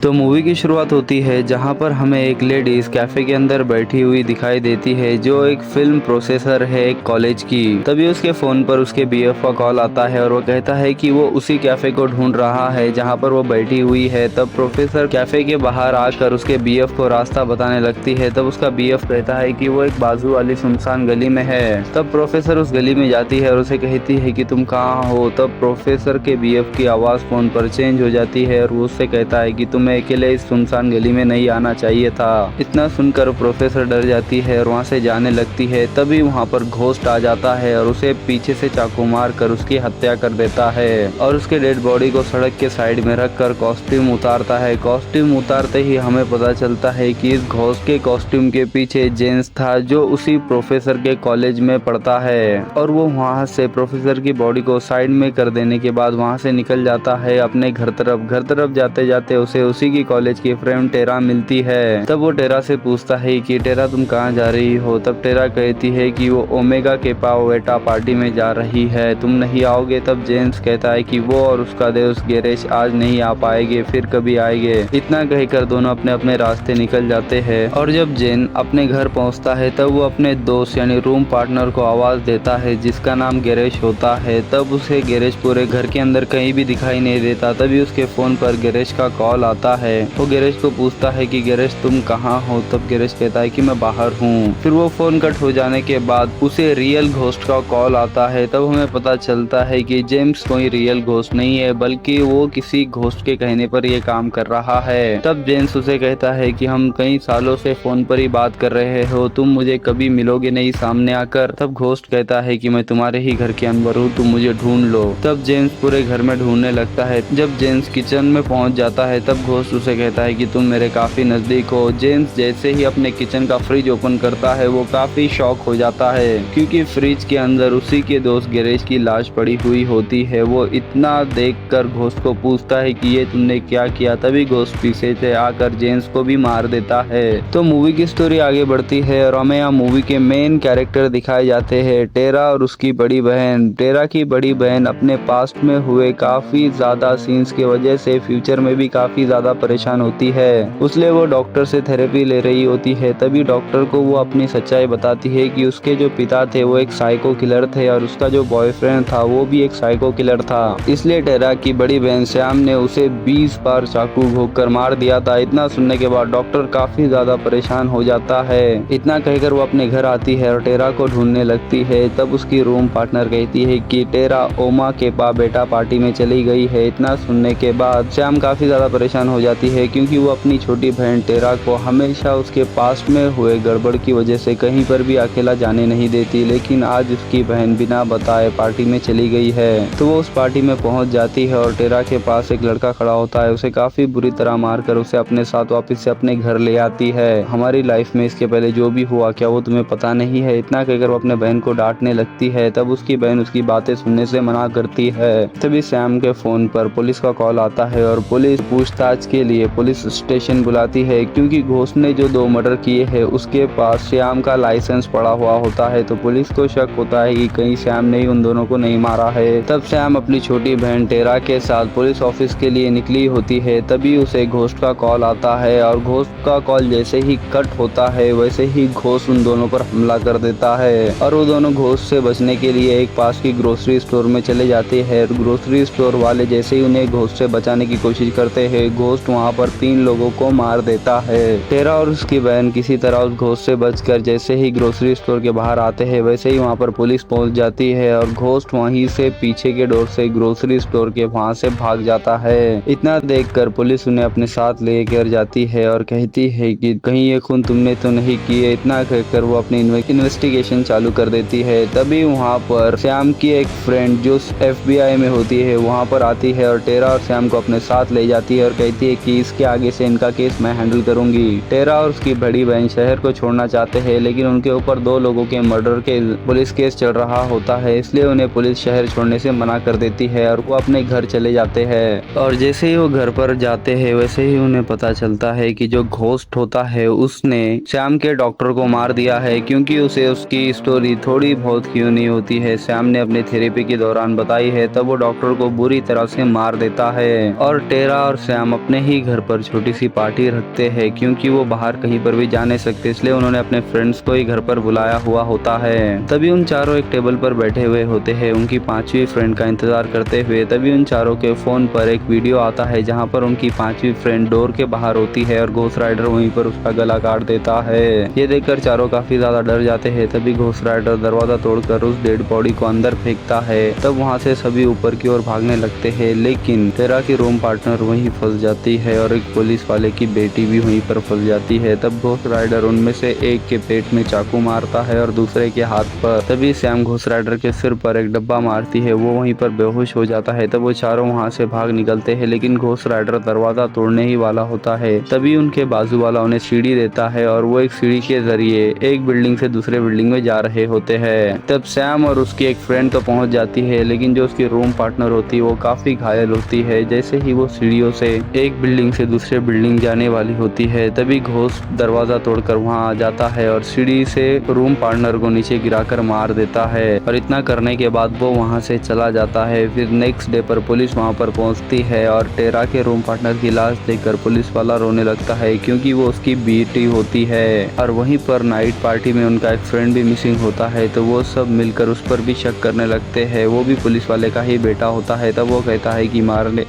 तो मूवी की शुरुआत होती है जहां पर हमें एक लेडीज कैफे के अंदर बैठी हुई दिखाई देती है जो एक फिल्म प्रोसेसर है एक कॉलेज की। तभी उसके फोन पर उसके बीएफ का कॉल आता है और वो कहता है कि वो उसी कैफे को ढूंढ रहा है जहां पर वो बैठी हुई है। तब प्रोफेसर कैफे के बाहर आकर उसके बीएफ को रास्ता बताने लगती है। तब उसका बीएफ कहता है कि वो एक बाजू वाली सुनसान गली में है। तब प्रोफेसर उस गली में जाती है और उसे कहती है कि तुम कहाँ हो। तब प्रोफेसर के बीएफ की आवाज फोन पर चेंज हो जाती है और वो उससे कहता है कि तुम्हें अकेले इस सुनसान गली में नहीं आना चाहिए था। इतना सुनकर प्रोफेसर डर जाती है और वहाँ से जाने लगती है। तभी वहाँ पर घोस्ट आ जाता है और उसे पीछे से चाकू मार कर उसकी हत्या कर देता है और उसके डेड बॉडी को सड़क के साइड में रख कर कॉस्ट्यूम उतारता है। कॉस्ट्यूम उतारते ही हमें पता चलता है कि इस घोस्ट के कॉस्ट्यूम के पीछे जेम्स था जो उसी प्रोफेसर के कॉलेज में पढ़ता है और वो वहाँ से प्रोफेसर की बॉडी को साइड में कर देने के बाद वहाँ से निकल जाता है अपने घर तरफ जाते जाते उसे उसी की कॉलेज की फ्रेंड टेरा मिलती है। तब वो टेरा से पूछता है कि टेरा तुम कहाँ जा रही हो। तब टेरा कहती है कि वो ओमेगा के वेटा पार्टी में जा रही है, तुम नहीं आओगे। तब जेम्स कहता है कि वो और उसका दोस्त गैरेज आज नहीं आ पाएंगे, फिर कभी आएंगे। इतना कहकर दोनों अपने अपने रास्ते निकल जाते हैं और जब जेन अपने घर पहुंचता है तब वो अपने दोस्त यानी रूम पार्टनर को आवाज देता है जिसका नाम गैरेज होता है। तब उसे गैरेज पूरे घर के अंदर कहीं भी दिखाई नहीं देता। तभी उसके फोन पर गैरेज का कॉल आता है। वो गैरेज को पूछता है कि गैरेज तुम कहाँ हो। तब गैरेज कहता है कि मैं बाहर हूँ। फिर वो फोन कट हो जाने के बाद उसे रियल घोस्ट का कॉल आता है। तब हमें पता चलता है कि जेम्स कोई रियल घोस्ट नहीं है बल्कि वो किसी घोस्ट के कहने पर ये काम कर रहा है। तब जेम्स उसे कहता है कि हम कई सालों से फोन पर ही बात कर रहे हो, तुम मुझे कभी मिलोगे नहीं सामने आकर। तब घोस्ट कहता है कि मैं तुम्हारे ही घर के अंदर हूँ, तुम मुझे ढूंढ लो। तब जेम्स पूरे घर में ढूंढने लगता है। जब जेम्स किचन में पहुंच जाता है तब घोस्ट उसे कहता है कि तुम मेरे काफी नजदीक हो। जेम्स जैसे ही अपने किचन का फ्रिज ओपन करता है वो काफी शॉक हो जाता है क्योंकि फ्रिज के अंदर उसी के दोस्त गैरेज की लाश पड़ी हुई होती है। वो इतना देखकर घोस्ट को पूछता है कि ये तुमने क्या किया। तभी घोस्ट पीछे से आकर जेम्स को भी मार देता है। तो मूवी की स्टोरी आगे बढ़ती है और हमें यहाँ मूवी के मेन कैरेक्टर दिखाए जाते हैं, टेरा और उसकी बड़ी बहन। टेरा की बड़ी बहन अपने पास्ट में हुए काफी ज्यादा सीन्स की वजह से फ्यूचर में भी काफी ज्यादा परेशान होती है, इसलिए वो डॉक्टर से थेरेपी ले रही होती है। तभी डॉक्टर को वो अपनी सच्चाई बताती है कि उसके जो पिता थे वो एक साइको किलर थे और उसका जो बॉयफ्रेंड था वो भी एक साइको किलर था। इसलिए टेरा की बड़ी बहन श्याम ने उसे 20 बार चाकू घोंक कर मार दिया था। इतना सुनने के बाद डॉक्टर काफी ज्यादा परेशान हो जाता है। इतना कहकर वो अपने घर आती है और टेरा को ढूंढने लगती है। तब उसकी रूम पार्टनर कहती है कि टेरा ओमा के बेटा पार्टी में चली गई है। इतना सुनने के बाद श्याम काफी ज्यादा परेशान हो जाती है क्योंकि वो अपनी छोटी बहन टेरा को हमेशा उसके पास्ट में हुए गड़बड़ की वजह से कहीं पर भी अकेला जाने नहीं देती। लेकिन आज उसकी बहन बिना बताए पार्टी में चली गई है तो वो उस पार्टी में पहुंच जाती है और टेरा के पास एक लड़का खड़ा होता है। उसे काफी बुरी तरह मारकर उसे अपने साथ वापस से अपने घर ले आती है। हमारी लाइफ में इसके पहले जो भी हुआ क्या वो तुम्हें पता नहीं है। इतना कहकर वो अपने बहन को डांटने लगती है। तब उसकी बहन उसकी बातें सुनने से मना करती है। तभी श्याम के फोन पर पुलिस का कॉल आता है और पुलिस पूछताछ के लिए पुलिस स्टेशन बुलाती है क्योंकि घोस्ट ने जो 2 मर्डर किए हैं उसके पास श्याम का लाइसेंस पड़ा हुआ होता है। तो पुलिस को शक होता है कि कहीं श्याम ने उन दोनों को नहीं मारा है। तब श्याम अपनी छोटी बहन टेरा के साथ पुलिस ऑफिस के लिए निकली होती है। तभी उसे घोस्ट का कॉल आता है और घोस्ट का कॉल जैसे ही कट होता है वैसे ही घोस्ट उन दोनों पर हमला कर देता है और वो दोनों घोस्ट से बचने के लिए एक पास की ग्रोसरी स्टोर में चले जाते हैं। ग्रोसरी स्टोर वाले जैसे ही उन्हें घोस्ट से बचाने की कोशिश करते हैं घोस्ट वहां पर 3 लोगों को मार देता है। टेरा और उसकी बहन किसी तरह उस घोस्ट से बचकर जैसे ही ग्रोसरी स्टोर के बाहर आते हैं वैसे ही वहां पर पुलिस पहुंच जाती है और घोस्ट वहीं से पीछे के डोर से ग्रोसरी स्टोर के वहां से भाग जाता है। इतना देखकर पुलिस उन्हें अपने साथ लेकर जाती है और कहती है कि कहीं ये खून तुमने तो नहीं किए। इतना कहकर वो अपनी इन्वेस्टिगेशन चालू कर देती है। तभी वहाँ पर श्याम की एक फ्रेंड जो FBI में होती है वहाँ पर आती है और टेरा और श्याम को अपने साथ ले जाती है और कहती है कि इसके आगे से इनका केस मैं हैंडल करूंगी। टेरा और उसकी बड़ी बहन शहर को छोड़ना चाहते हैं लेकिन उनके ऊपर 2 लोगों के मर्डर के पुलिस केस चल रहा होता है, इसलिए उन्हें पुलिस शहर छोड़ने से मना कर देती है और वो अपने घर चले जाते हैं। और जैसे ही वो घर पर जाते हैं वैसे ही उन्हें पता चलता है कि जो घोस्ट होता है उसने श्याम के डॉक्टर को मार दिया है क्योंकि उसे उसकी स्टोरी थोड़ी बहुत क्यों नहीं होती है श्याम ने अपनी थेरेपी के दौरान बताई है। तब वो डॉक्टर को बुरी तरह से मार देता है और टेरा और श्याम अपने अपने ही घर पर छोटी सी पार्टी रखते हैं क्योंकि वो बाहर कहीं पर भी जा नहीं सकते, इसलिए उन्होंने अपने फ्रेंड्स को ही घर पर बुलाया हुआ होता है। तभी उन चारों एक टेबल पर बैठे हुए होते हैं उनकी पांचवी फ्रेंड का इंतजार करते हुए। तभी उन चारों के फोन पर एक वीडियो आता है जहाँ पर उनकी पांचवी फ्रेंड डोर के बाहर होती है और घोस्ट राइडर वहीं पर उसका गला काट देता है। ये देखकर चारों काफी ज्यादा डर जाते हैं। तभी घोस्ट राइडर दरवाजा तोड़कर उस डेड बॉडी को अंदर फेंकता है। तब वहाँ से सभी ऊपर की ओर भागने लगते हैं, लेकिन टेरा की रूम पार्टनर वहीं फंस जाती है और एक पुलिस वाले की बेटी भी वहीं पर फंस जाती है। तब घोस्ट राइडर उनमें से एक के पेट में चाकू मारता है और दूसरे के हाथ पर। तभी सैम घोस्ट राइडर के सिर पर एक डब्बा मारती है, वो वहीं पर बेहोश हो जाता है। तब वो चारों वहाँ से भाग निकलते हैं, लेकिन घोस्ट राइडर दरवाजा तोड़ने ही वाला होता है। तभी उनके बाजू वाला उन्हें सीढ़ी देता है और वो एक सीढ़ी के जरिए एक बिल्डिंग से दूसरे बिल्डिंग में जा रहे होते हैं। तब सैम और उसकी एक फ्रेंड तो पहुंच जाती है, लेकिन जो उसकी रूम पार्टनर होती है वो काफी घायल होती है। जैसे ही वो सीढ़ियों से एक बिल्डिंग से दूसरे बिल्डिंग जाने वाली होती है, तभी घोस्ट दरवाजा तोड़कर वहां आ जाता है और सीढ़ी से रूम पार्टनर को नीचे गिराकर मार देता है। और इतना करने के बाद वो वहां से चला जाता है। फिर नेक्स्ट डे पर पुलिस वहां पर पहुंचती है और टेरा के रूम पार्टनर की लाश देखकर पुलिस वाला रोने लगता है क्योंकि वो उसकी बेटी होती है। और वहीं पर नाइट पार्टी में उनका एक फ्रेंड भी मिसिंग होता है, तो वो सब मिलकर उस पर भी शक करने लगते हैं। वो भी पुलिस वाले का ही बेटा होता है। तब वो कहता है कि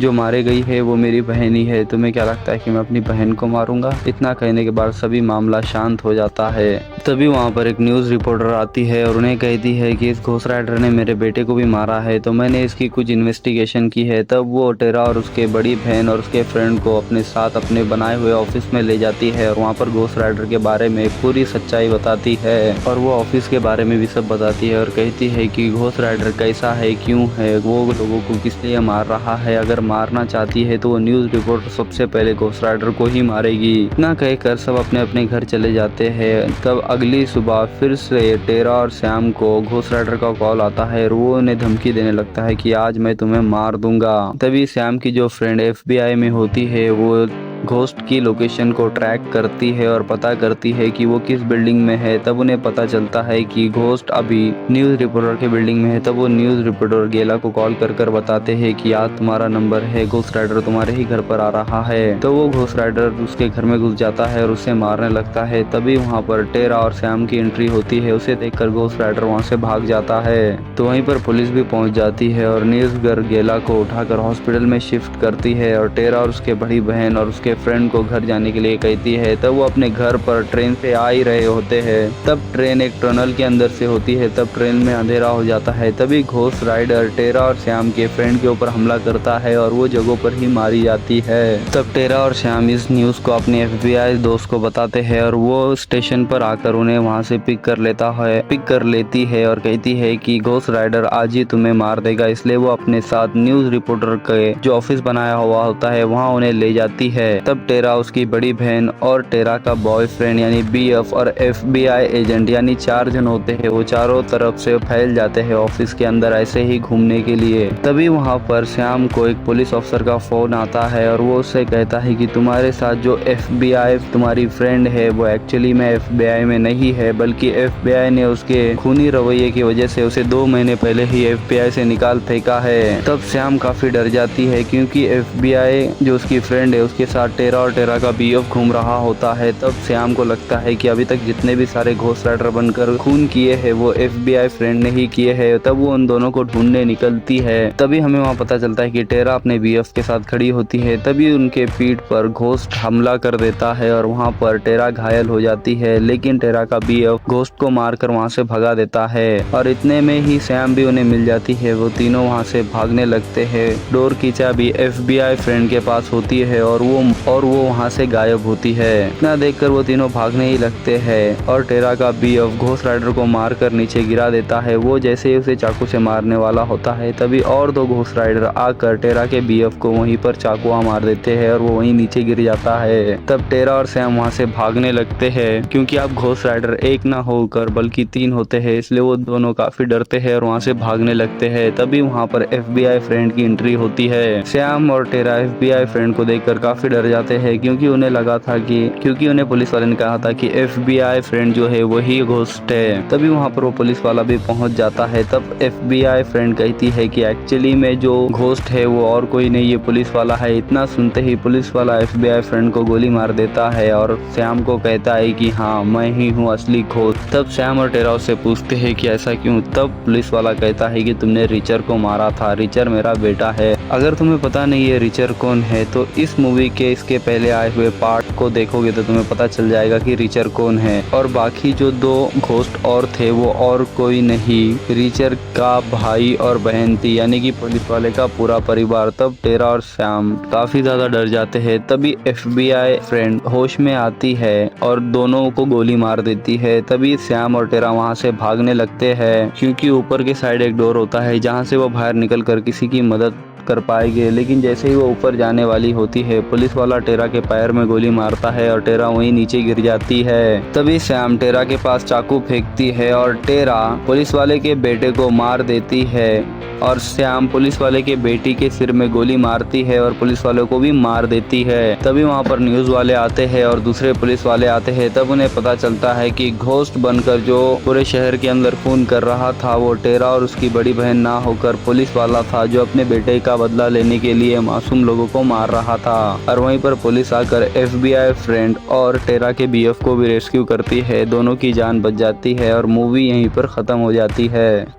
जो मारे गई है वो मेरी बहन ही है, तुम्हें क्या लगता है कि मैं अपनी बहन को मारूंगा? इतना कहने के बाद सभी मामला शांत हो जाता है। तभी वहाँ पर एक न्यूज रिपोर्टर आती है और उन्हें कहती है कि इस घोस्ट राइडर ने मेरे बेटे को भी मारा है, तो मैंने इसकी कुछ इन्वेस्टिगेशन की है। तब वो टेरा और उसके बड़ी बहन और उसके फ्रेंड को अपने साथ अपने बनाए हुए ऑफिस में ले जाती है और वहाँ पर घोस्ट राइडर के बारे में पूरी सच्चाई बताती है और वो ऑफिस के बारे में भी सब बताती है और कहती है कि घोस्ट राइडर कैसा है, क्यों है, वो लोगों को किस लिए मार रहा है। अगर मारना चाहती है तो वो न्यूज रिपोर्टर सबसे पहले घोस्ट राइडर को ही मारेगी। इतना कहकर सब अपने अपने घर चले जाते हैं। तब अगली सुबह फिर से टेरा और सैम को घोस्ट राइडर का कॉल आता है और वो उन्हें धमकी देने लगता है कि आज मैं तुम्हें मार दूंगा। तभी सैम की जो फ्रेंड FBI में होती है वो घोस्ट की लोकेशन को ट्रैक करती है और पता करती है कि वो किस बिल्डिंग में है। तब उन्हें पता चलता है कि घोस्ट अभी न्यूज रिपोर्टर के बिल्डिंग में है। तब वो न्यूज रिपोर्टर गेला को कॉल कर कर बताते हैं कि आज तुम्हारा नंबर है, घोस्ट राइडर तुम्हारे ही घर पर आ रहा है। तो वो घोस्ट राइडर उसके घर में घुस जाता है और उसे मारने लगता है। तभी वहाँ पर टेरा और सैम की एंट्री होती है। उसे देखकर घोस्ट राइडर वहाँ से भाग जाता है। तो वहीं पर पुलिस भी पहुँच जाती है और न्यूज घर गेला को उठाकर हॉस्पिटल में शिफ्ट करती है और टेरा और उसके बड़ी बहन और उसके फ्रेंड को घर जाने के लिए कहती है। तब वो अपने घर पर ट्रेन से आ ही रहे होते हैं। तब ट्रेन एक टनल के अंदर से होती है। तब ट्रेन में अंधेरा हो जाता है। तभी घोस्ट राइडर टेरा और श्याम के फ्रेंड के ऊपर हमला करता है और वो जगहों पर ही मारी जाती है। तब टेरा और श्याम इस न्यूज को अपने FBI दोस्त को बताते हैं और वो स्टेशन पर आकर उन्हें वहाँ से पिक कर लेती है और कहती है कि घोस्ट राइडर आज ही तुम्हें मार देगा। इसलिए वो अपने साथ न्यूज रिपोर्टर के जो ऑफिस बनाया हुआ होता है वहाँ उन्हें ले जाती है। तब टेरा, उसकी बड़ी बहन और टेरा का बॉयफ्रेंड यानी BF और FBI एजेंट यानी 4 जन होते हैं, वो चारों तरफ से फैल जाते हैं ऑफिस के अंदर ऐसे ही घूमने के लिए। तभी वहाँ पर श्याम को एक पुलिस अफसर का फोन आता है और वो उससे कहता है कि तुम्हारे साथ जो FBI तुम्हारी फ्रेंड है वो एक्चुअली में FBI में नहीं है, बल्कि FBI ने उसके खूनी रवैये की वजह से उसे 2 महीने पहले ही FBI से निकाल फेंका है। तब श्याम काफी डर जाती है क्योंकि FBI जो उसकी फ्रेंड है उसके साथ टेरा और टेरा का BF घूम रहा होता है। तब श्याम को लगता है कि अभी तक जितने भी सारे घोस्ट राइडर बनकर खून किए हैं वो FBI फ्रेंड ने ही किए हैं। तब वो उन दोनों को ढूंढने निकलती है। तभी हमें वहाँ पता चलता है कि टेरा अपने BF के साथ खड़ी होती है। तभी उनके पीठ पर घोस्ट हमला कर देता है और वहाँ पर टेरा घायल हो जाती है, लेकिन टेरा का BF घोस्ट को मारकर वहाँ से भगा देता है। और इतने में ही सैम भी उन्हें मिल जाती है। वो तीनों वहाँ से भागने लगते हैं। डोर की चाबी FBI फ्रेंड के पास होती है और वो वहाँ से गायब होती है। इतना देखकर वो तीनों भागने ही लगते हैं और टेरा का BF घोस्ट राइडर को मारकर नीचे गिरा देता है। वो जैसे ही उसे चाकू से मारने वाला होता है तभी और 2 घोस्ट राइडर आकर टेरा के BF को वहीं पर चाकुआ मार देते हैं और वो वहीं नीचे गिर जाता है। तब टेरा और सैम वहाँ से भागने लगते हैं क्योंकि अब घोस्ट राइडर एक ना होकर बल्कि 3 होते हैं, इसलिए वो दोनों काफी डरते हैं और वहाँ से भागने लगते हैं। तभी वहाँ पर FBI फ्रेंड की एंट्री होती है। सैम और टेरा FBI फ्रेंड को देखकर काफी डर डर जाते हैं क्योंकि उन्हें लगा था क्योंकि उन्हें पुलिस वाले ने कहा था कि FBI फ्रेंड जो है वही घोस्ट है। तभी वहाँ पर वो पुलिस वाला भी पहुँच जाता है। तब FBI फ्रेंड कहती है कि एक्चुअली में जो घोस्ट है वो और कोई नहीं, ये पुलिस वाला है। इतना सुनते ही पुलिस वाला FBI फ्रेंड को गोली मार देता है और सैम को कहता है कि हाँ मैं ही हूँ असली घोस्ट। तब सैम और टेरा उससे पूछते हैं कि ऐसा क्यों। तब पुलिस वाला कहता है कि तुमने रिचर को मारा था, रिचर मेरा बेटा है। अगर तुम्हें पता नहीं है रिचर कौन है तो इस मूवी के इसके पहले आए हुए पार्ट को देखोगे तो तुम्हें पता चल जाएगा कि रिचर कौन है। और बाकी जो 2 घोस्ट और थे वो और कोई नहीं, रिचर का भाई और बहन थी, यानी कि पुलिस वाले का पूरा परिवार। तब टेरा और सैम काफी ज्यादा डर जाते हैं। तभी FBI फ्रेंड होश में आती है और दोनों को गोली मार देती है। तभी सैम और टेरा वहां से भागने लगते हैं क्योंकि ऊपर के साइड एक डोर होता है जहां से वो बाहर निकल कर किसी की मदद कर पाएंगे। लेकिन जैसे ही वो ऊपर जाने वाली होती है पुलिस वाला टेरा के पैर में गोली मारता है और टेरा वहीं नीचे गिर जाती है। तभी सैम टेरा के पास चाकू फेंकती है और टेरा पुलिस वाले के बेटे को मार देती है और सैम पुलिस वाले के बेटी के सिर में गोली मारती है और पुलिस वाले को भी मार देती है। तभी वहाँ पर न्यूज वाले आते हैं और दूसरे पुलिस वाले आते हैं। तब उन्हें पता चलता है कि घोस्ट बनकर जो पूरे शहर के अंदर खून कर रहा था वो टेरा और उसकी बड़ी बहन ना होकर पुलिस वाला था जो अपने बेटे का बदला लेने के लिए मासूम लोगों को मार रहा था। और वहीं पर पुलिस आकर FBI फ्रेंड और टेरा के BF को भी रेस्क्यू करती है। दोनों की जान बच जाती है और मूवी यहीं पर खत्म हो जाती है।